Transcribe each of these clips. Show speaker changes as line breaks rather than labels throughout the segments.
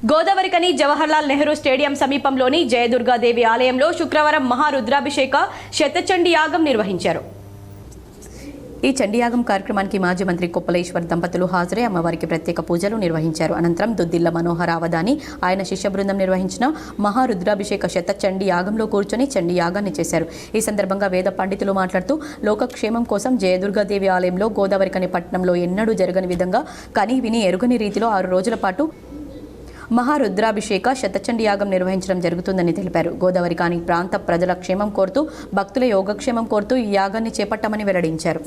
Godavarikhani Jawaharlal Nehru stadium సమీపంలోని జయదుర్గాదేవి ఆలయంలో శుక్రవారం మహారుద్రాభిషేక శతచండీ యాగం నిర్వహించారు. ఈ చండీయాగం కార్యక్రమానికి మాజీ మంత్రి కొప్పలేశ్వర్ దంపతులు హాజరై అమ్మవారికి ప్రత్యేక పూజలు నిర్వహించారు. అనంతరం దుద్దిల్ల మనోహర అవధాని ఆయన శిష్య బృందం నిర్వహించిన మహారుద్రాభిషేక శతచండీ యాగంలో కూర్చొని చండీ యాగాన్ని చేశారు. ఈ సందర్భంగా వేద పండితులు మాట్లాడుతూ లోకక్షేమం కోసం జయదుర్గాదేవి ఆలయంలో గోదావరికని పట్టణంలో ఎన్నడూ జరగని విధంగా కని విని ఎరుగని రీతిలో 6 రోజుల పాటు మహారుద్రాభిషేక శతచండీ యాగం నిర్వహించడం జరుగుతుందని తెలిపారు. గోదావరి కాని ప్రాంత ప్రజల క్షేమం కోరుతూ భక్తుల యోగక్షేమం కోరుతూ ఈ యాగాన్ని చేపట్టామని వెల్లడించారు.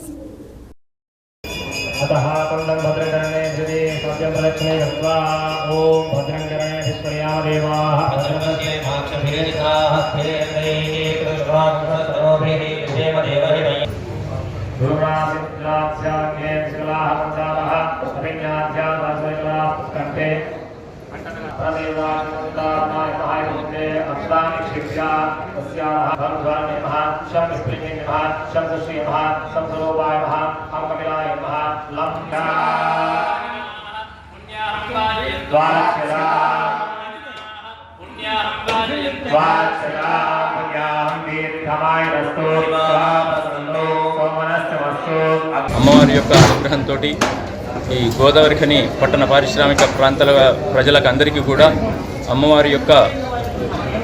అమ్మవారి యొక్క అనుగ్రహంతో ఈ గోదావరికని పట్టణ పారిశ్రామిక ప్రాంతాల ప్రజలకు అందరికీ కూడా అమ్మవారి యొక్క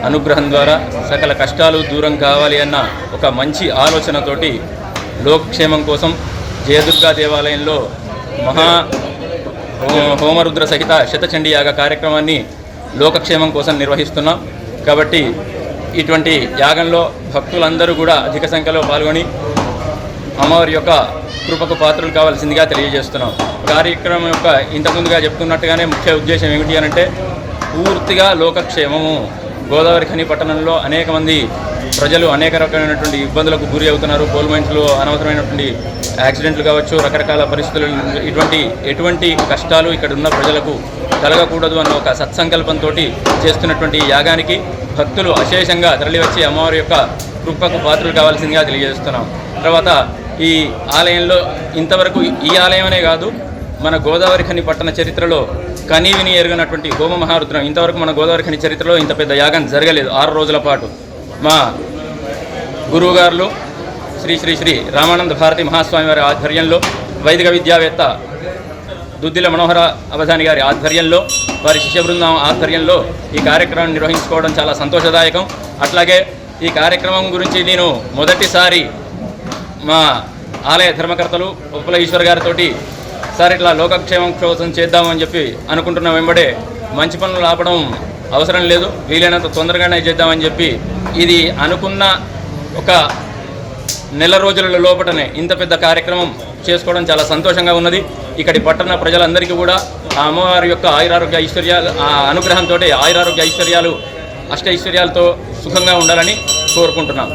అనుగ్రహం ద్వారా సకల కష్టాలు దూరం కావాలి అన్న ఒక మంచి ఆలోచనతోటి లోకక్షేమం కోసం జయదుర్గా దేవాలయంలో హోమరుద్ర సహిత శతచండీ యాగ కార్యక్రమాన్ని లోకక్షేమం కోసం నిర్వహిస్తున్నాం. కాబట్టి ఇటువంటి యాగంలో భక్తులందరూ కూడా అధిక సంఖ్యలో పాల్గొని అమ్మవారి యొక్క కృపకు పాత్రలు కావాల్సిందిగా తెలియజేస్తున్నాం. కార్యక్రమం యొక్క ఇంతకుముందుగా చెప్తున్నట్టుగానే ముఖ్య ఉద్దేశం ఏమిటి అనంటే పూర్తిగా లోకక్షేమము. గోదావరికని పట్టణంలో అనేక మంది ప్రజలు అనేక రకమైనటువంటి ఇబ్బందులకు గురి అవుతున్నారు. కోల్ మైన్స్లో అనవసరమైనటువంటి యాక్సిడెంట్లు కావచ్చు, రకరకాల పరిస్థితులు, ఎటువంటి కష్టాలు ఇక్కడ ఉన్న ప్రజలకు కలగకూడదు అన్న ఒక సత్సంకల్పంతో చేస్తున్నటువంటి యాగానికి భక్తులు అశేషంగా తరలివచ్చి అమ్మవారి యొక్క కృపకు పాత్రలు కావాల్సిందిగా తెలియజేస్తున్నాం. తర్వాత ఈ ఆలయంలో ఇంతవరకు ఈ ఆలయమనే కాదు, మన గోదావరికని పట్టణ చరిత్రలో కని విని ఎరుగనటువంటి హోమ మహారుద్రం ఇంతవరకు మన గోదావరికని చరిత్రలో ఇంత పెద్ద యాగం జరగలేదు. 6 రోజుల పాటు మా గురువుగారులు శ్రీ శ్రీ శ్రీ రామానంద భారతి మహాస్వామి వారి ఆధ్వర్యంలో, వైదిక విద్యావేత్త దుద్దిల మనోహర అవధాని గారి ఆధ్వర్యంలో, వారి శిష్య బృందం ఆధ్వర్యంలో ఈ కార్యక్రమం నిర్వహించుకోవడం చాలా సంతోషదాయకం. అట్లాగే ఈ కార్యక్రమం గురించి నేను మొదటిసారి మా ఆలయ ధర్మకర్తలు ఉప్పల ఈశ్వర్ గారితో సార్ ఇట్లా లోకక్షేమం కోసం చేద్దామని చెప్పి అనుకుంటున్న వెంబడే మంచి పనులు ఆపడం అవసరం లేదు, వీలైనంత తొందరగానే చేద్దామని చెప్పి ఇది అనుకున్న ఒక నెల రోజుల లోపటనే ఇంత పెద్ద కార్యక్రమం చేసుకోవడం చాలా సంతోషంగా ఉన్నది. ఇక్కడి పట్టణ ప్రజలందరికీ కూడా ఆ అమ్మవారి యొక్క ఆయురారోగ్య ఐశ్వర్యాలు, ఆ అనుగ్రహంతో ఆయురారోగ్య ఐశ్వర్యాలు, అష్టైశ్వర్యాలతో సుఖంగా ఉండాలని కోరుకుంటున్నాం.